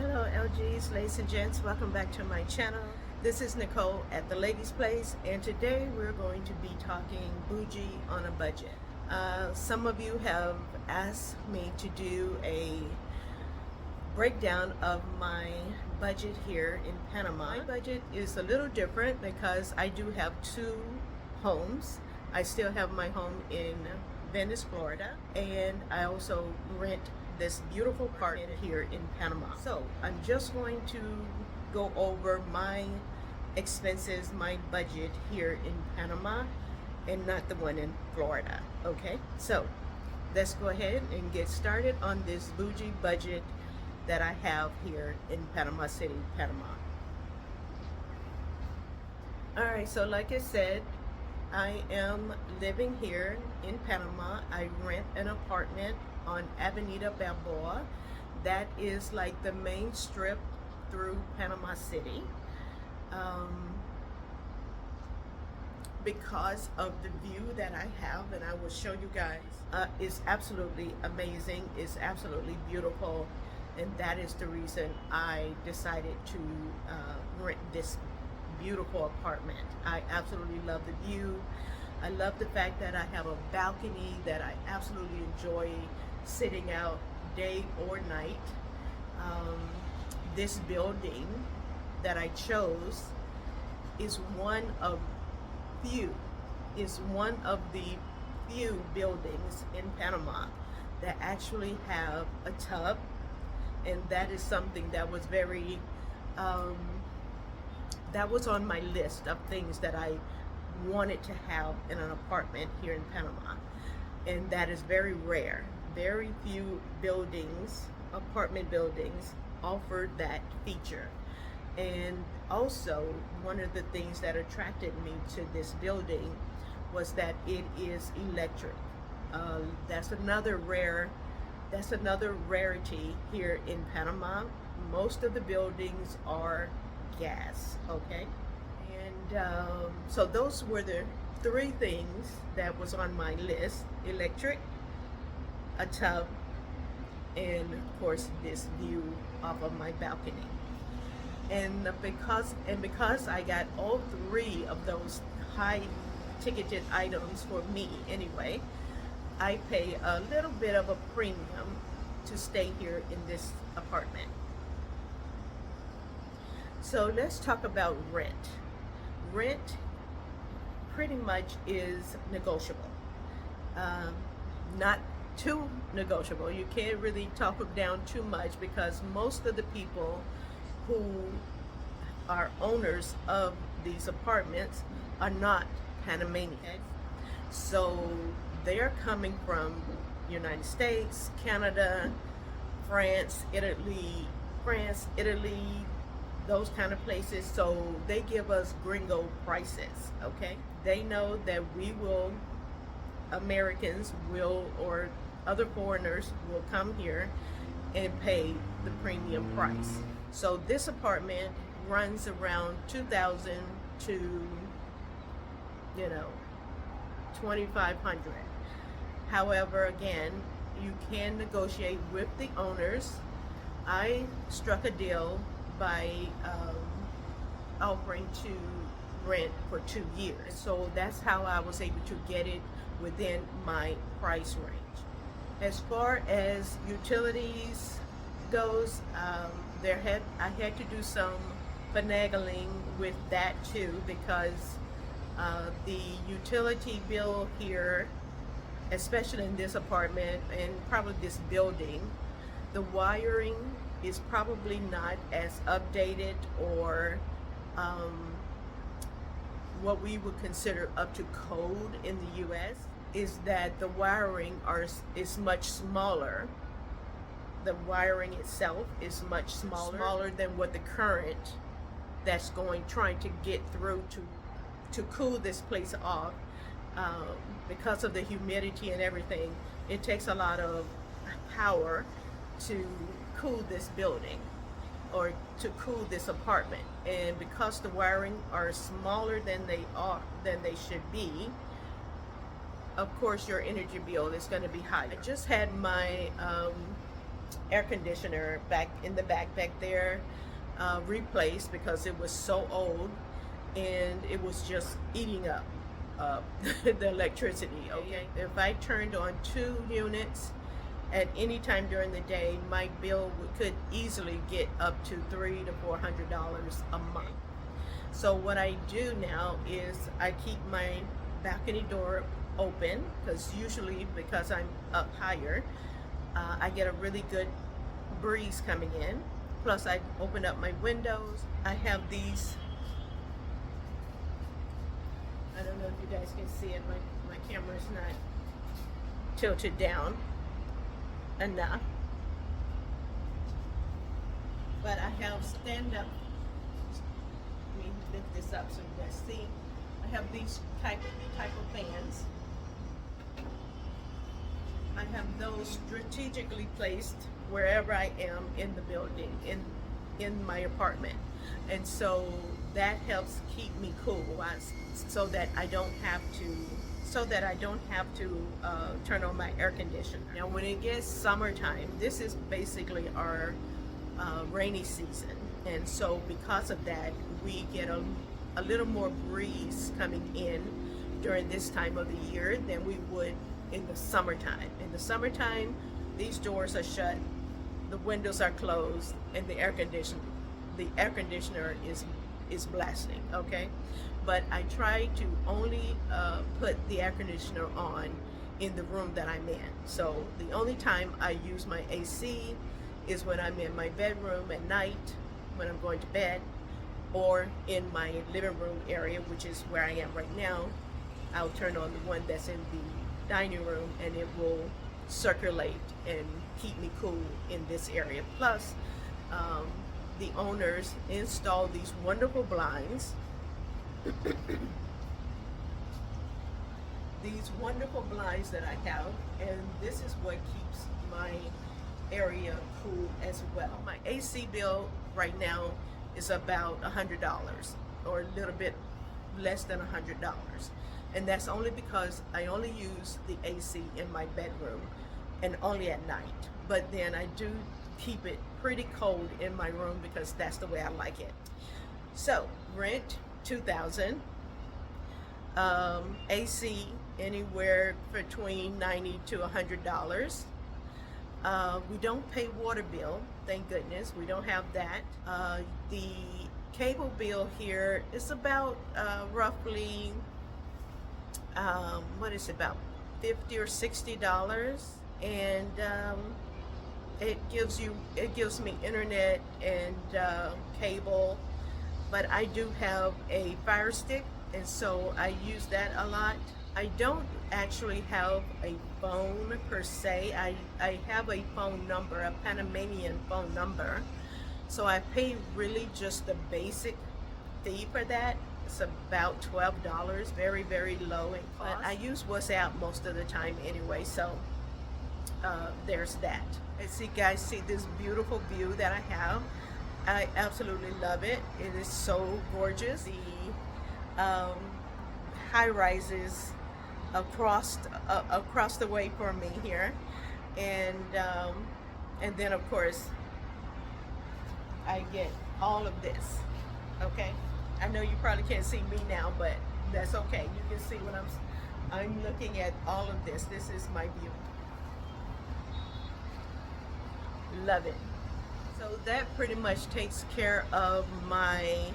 Hello LGs, ladies and gents, welcome back to my channel. This is Nicole at the Ladies Place, and today we're going to be talking bougie on a budget. Some of you have asked me to do a breakdown of my budget here in Panama. My budget is a little different because I do have two homes. I still have my home in Venice, Florida, and I also rent this beautiful apartment here in Panama. So I'm just going to go over my expenses, my budget here in Panama, and not the one in Florida. Okay, so let's go ahead and get started on this bougie budget that I have here in Panama City, Panama. All right, so like I said, I am living here in Panama. I rent an apartment on Avenida Balboa. That is like the main strip through Panama City. Because of the view that I have, and I will show you guys, it's absolutely amazing. It's absolutely beautiful, and that is the reason I decided to rent this beautiful apartment. I absolutely love the view. I love the fact that I have a balcony that I absolutely enjoy sitting out day or night. This building that I chose is one of the few buildings in Panama that actually have a tub, and that is something that was very that was on my list of things that I wanted to have in an apartment here in Panama, and that is very rare. Very few buildings, apartment buildings, offer that feature. And also, one of the things that attracted me to this building was that it is electric. That's another rarity here in Panama. Most of the buildings are gas, okay? And so those were the three things that was on my list: electric, a tub, and of course this view off of my balcony. And because I got all three of those high ticketed items for me anyway, I pay a little bit of a premium to stay here in this apartment. So let's talk about rent. Rent pretty much is negotiable. Not too negotiable. You can't really talk them down too much because most of the people who are owners of these apartments are not Panamanian. So they're coming from United States, Canada, France, Italy, those kind of places. So they give us gringo prices, okay? They know that Americans will, or other foreigners will come here and pay the premium price. So this apartment runs around 2,000 to, $2,500. However, again, you can negotiate with the owners. I struck a deal by offering to rent for 2 years. So that's how I was able to get it within my price range. As far as utilities goes, I had to do some finagling with that too, because the utility bill here, especially in this apartment and probably this building, the wiring is probably not as updated or what we would consider up to code in the US, is that the wiring is much smaller. The wiring itself is much smaller than what the current that's trying to get through to cool this place off. Because of the humidity and everything, it takes a lot of power to cool this building or to cool this apartment. And because the wiring are smaller than they should be, of course your energy bill is going to be high. I just had my air conditioner back in the back there, replaced because it was so old and it was just eating up the electricity. Okay, if I turned on 2 units at any time during the day, my bill could easily get up to $300 to $400 a month. So what I do now is I keep my balcony door open, because usually, because I'm up higher, I get a really good breeze coming in. Plus I open up my windows. I have these, I don't know if you guys can see it, my camera's not tilted down enough, but I have stand up, let me lift this up so you guys see. I have these type of fans. I have those strategically placed wherever I am in the building, in my apartment, and so that helps keep me cool, so that I don't have to turn on my air conditioner. Now when it gets summertime, this is basically our rainy season, and so because of that, we get a little more breeze coming in during this time of the year than we would in the summertime. In the summertime, these doors are shut, the windows are closed, and the air conditioner is blasting. Okay, but I try to only put the air conditioner on in the room that I'm in. So the only time I use my AC is when I'm in my bedroom at night, when I'm going to bed, or in my living room area, which is where I am right now. I'll turn on the one that's in the dining room, and it will circulate and keep me cool in this area. Plus, the owners installed these wonderful blinds. These wonderful blinds that I have, and this is what keeps my area cool as well. My AC bill right now is about $100, or a little bit less than $100, and that's only because I only use the AC in my bedroom and only at night. But then I do keep it pretty cold in my room because that's the way I like it. So rent $2,000, AC anywhere between $90 to $100. We don't pay water bill, thank goodness. We don't have that. The cable bill here is about roughly what is it, about $50 or $60, and it gives me internet and cable, but I do have a Fire Stick, and so I use that a lot. I don't actually have a phone per se. I have a phone number, a Panamanian phone number, so I pay really just the basic fee for that. It's about $12, very, very low in cost. But I use WhatsApp most of the time anyway, so there's that. As you guys see this beautiful view that I have, I absolutely love it. It is so gorgeous. The high rises across the way for me here, and then of course I get all of this. Okay, I know you probably can't see me now, but that's okay. You can see what I'm looking at. All of this. This is my view. Love it. So that pretty much takes care of my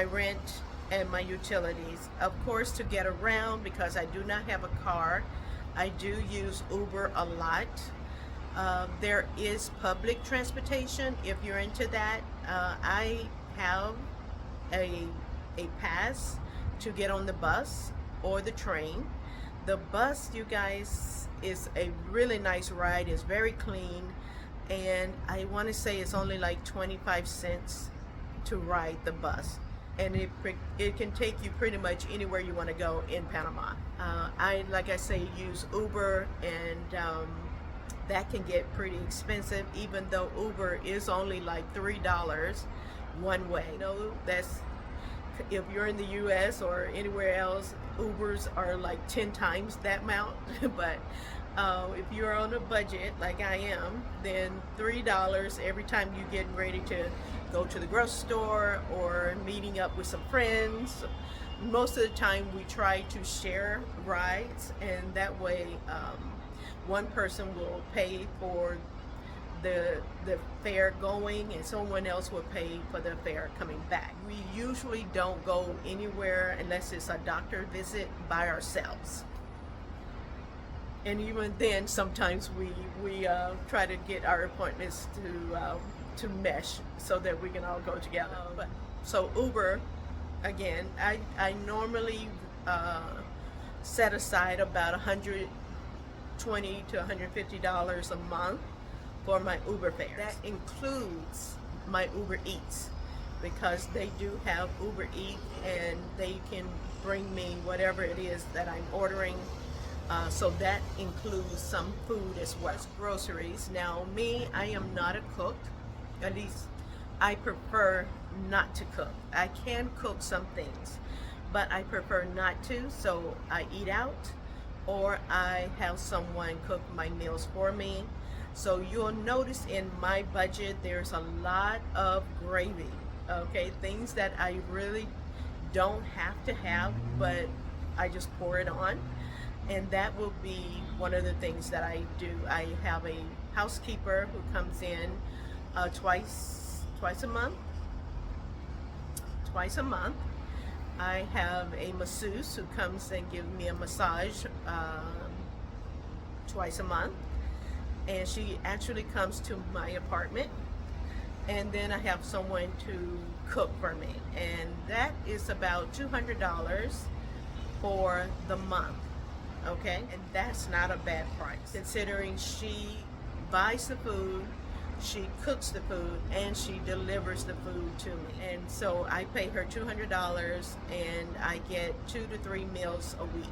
rent and my utilities. Of course, to get around, because I do not have a car, I do use Uber a lot. There is public transportation if you're into that. I have a pass to get on the bus or the train. The bus, you guys, is a really nice ride. It's very clean, and I want to say it's only like 25 cents to ride the bus, and it can take you pretty much anywhere you want to go in Panama. Like I say, use Uber, and that can get pretty expensive, even though Uber is only like $3 one way. You know, that's if you're in the US or anywhere else, Ubers are like 10 times that amount. But If you're on a budget like I am, then $3 every time you get ready to go to the grocery store or meeting up with some friends. Most of the time we try to share rides, and that way one person will pay for the fare going and someone else will pay for the fare coming back. We usually don't go anywhere unless it's a doctor visit by ourselves. And even then, sometimes we try to get our appointments to mesh so that we can all go together. But so Uber, again, I normally set aside about $120 to $150 a month for my Uber fares. That includes my Uber Eats, because they do have Uber Eats and they can bring me whatever it is that I'm ordering. So that includes some food as well as groceries. Now me, I am not a cook. At least I prefer not to cook. I can cook some things, but I prefer not to. So I eat out or I have someone cook my meals for me. So you'll notice in my budget there's a lot of gravy, okay? Things that I really don't have to have, but I just pour it on. And that will be one of the things that I do. I have a housekeeper who comes in twice a month. Twice a month. I have a masseuse who comes and gives me a massage twice a month. And she actually comes to my apartment. And then I have someone to cook for me. And that is about $200 for the month. Okay, and that's not a bad price considering she buys the food, she cooks the food, and she delivers the food to me. And so I pay her $200 and I get 2 to 3 meals a week.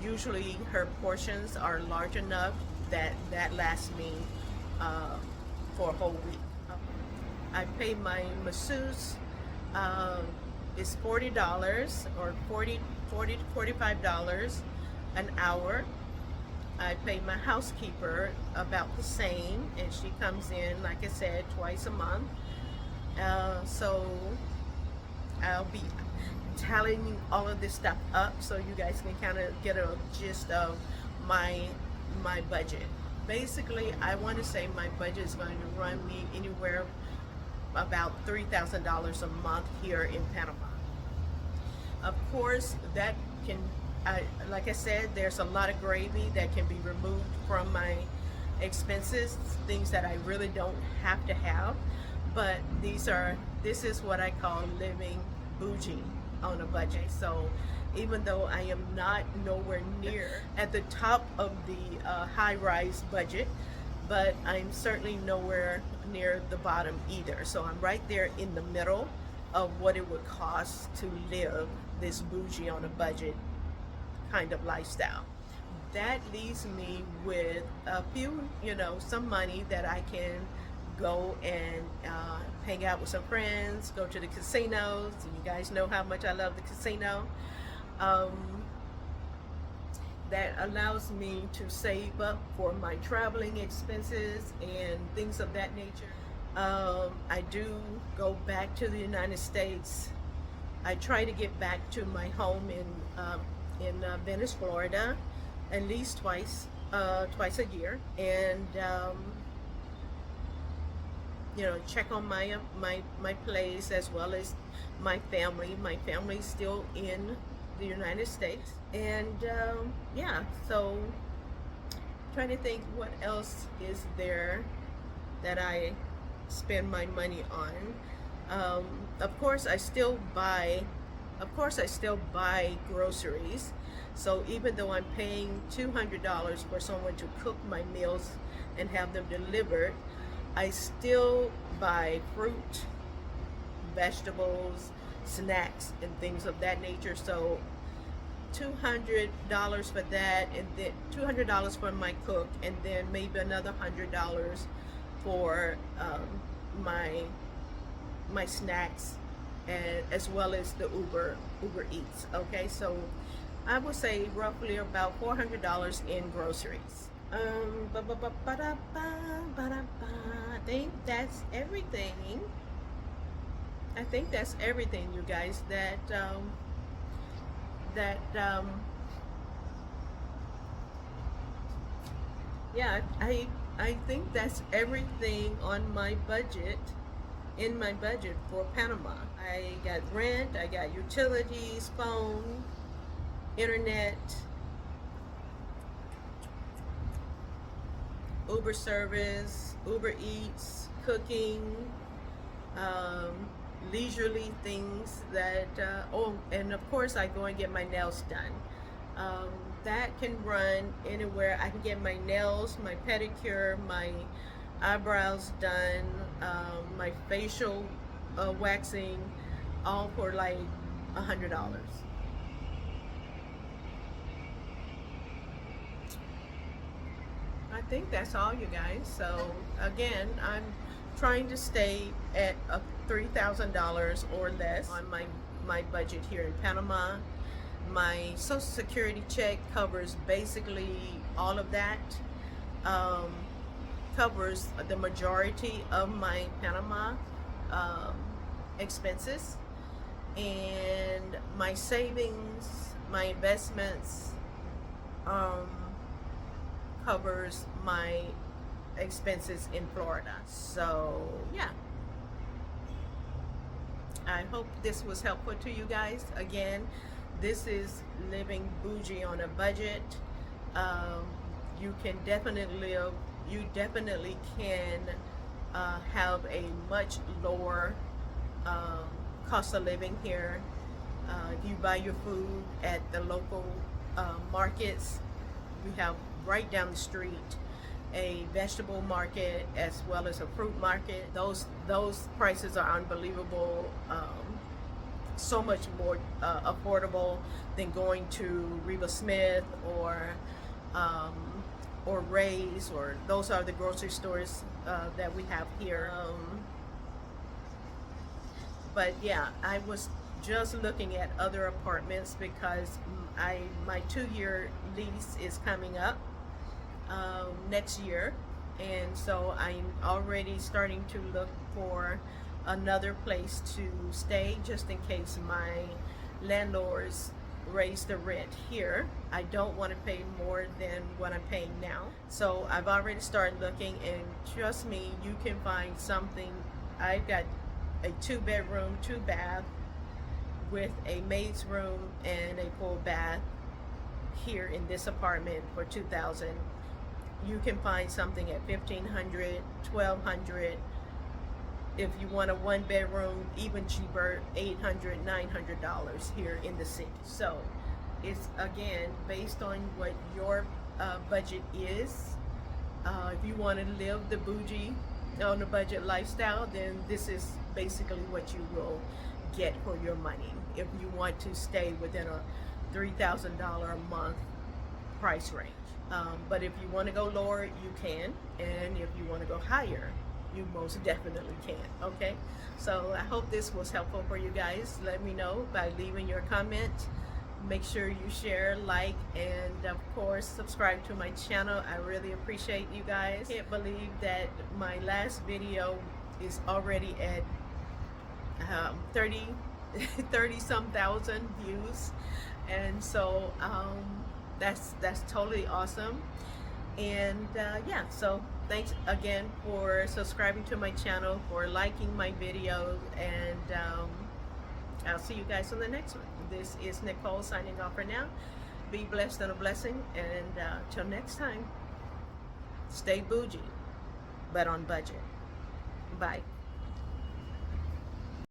Usually her portions are large enough that lasts me for a whole week. I pay my masseuse is $40 or $40 to $45 an hour. I pay my housekeeper about the same, and she comes in, like I said, twice a month. So I'll be tallying all of this stuff up so you guys can kind of get a gist of my budget. Basically, I want to say my budget is going to run me anywhere about $3,000 a month here in Panama. Of course, that can, like I said, there's a lot of gravy that can be removed from my expenses, things that I really don't have to have. But this is what I call living bougie on a budget. So even though I am not nowhere near at the top of the high-rise budget, but I'm certainly nowhere near the bottom either. So I'm right there in the middle of what it would cost to live this bougie on a budget kind of lifestyle. That leaves me with a few, some money that I can go and hang out with some friends, go to the casinos. You guys know how much I love the casino. That allows me to save up for my traveling expenses and things of that nature. I do go back to the United States. I try to get back to my home in Venice, Florida, at least twice a year, and check on my place as well as my family. My family's still in the United States, and so trying to think what else is there that I spend my money on. Of course I still buy groceries. So even though I'm paying $200 for someone to cook my meals and have them delivered, I still buy fruit, vegetables, snacks, and things of that nature. So $200 for that, and then $200 for my cook, and then maybe another $100 for my snacks, and as well as the Uber Eats. Okay, so I would say roughly about $400 in groceries. I think that's everything. I think that's everything, you guys. That yeah, I think that's everything on my budget. In my budget for Panama, I got rent, I got utilities, phone, internet, Uber service, Uber Eats, cooking, um, leisurely things that, oh, and of course I go and get my nails done. Um, that can run anywhere. I can get my nails, my pedicure, my eyebrows done, my facial waxing, all for like $100. I think that's all, you guys. So again, I'm trying to stay at a $3,000 or less on my budget here in Panama. My Social Security check covers basically all of that. Um, Covers the majority of my Panama um, expenses, and my savings, my investments, um, covers my expenses in Florida. So yeah, I hope this was helpful to you guys. Again, this is living bougie on a budget. Um, you can definitely live. You definitely can have a much lower um, cost of living here. If you buy your food at the local markets, we have right down the street a vegetable market as well as a fruit market. Those prices are unbelievable. So much more affordable than going to Reba Smith um, or Ray's, or those are the grocery stores that we have here. But yeah, I was just looking at other apartments because my 2-year lease is coming up next year, and so I'm already starting to look for another place to stay just in case my landlords raise the rent here. I don't want to pay more than what I'm paying now. So I've already started looking, and trust me, you can find something. I've got a 2-bedroom, 2-bath with a maid's room and a full bath here in this apartment for $2,000. You can find something at $1,500, $1,200. If you want a 1-bedroom, even cheaper, $800, $900 here in the city. So it's again based on what your budget is. If you want to live the bougie on a budget lifestyle, then this is basically what you will get for your money. If you want to stay within a $3,000 a month price range. But if you want to go lower, you can, and if you want to go higher, you most definitely can. Okay, so I hope this was helpful for you guys. Let me know by leaving your comment. Make sure you share, like, and of course subscribe to my channel. I really appreciate you guys. Can't believe that my last video is already at 30 some thousand views, and so that's totally awesome. And yeah, so thanks again for subscribing to my channel, for liking my videos, and I'll see you guys on the next one. This is Nicole signing off for now. Be blessed and a blessing, and till next time, stay bougie but on budget. Bye.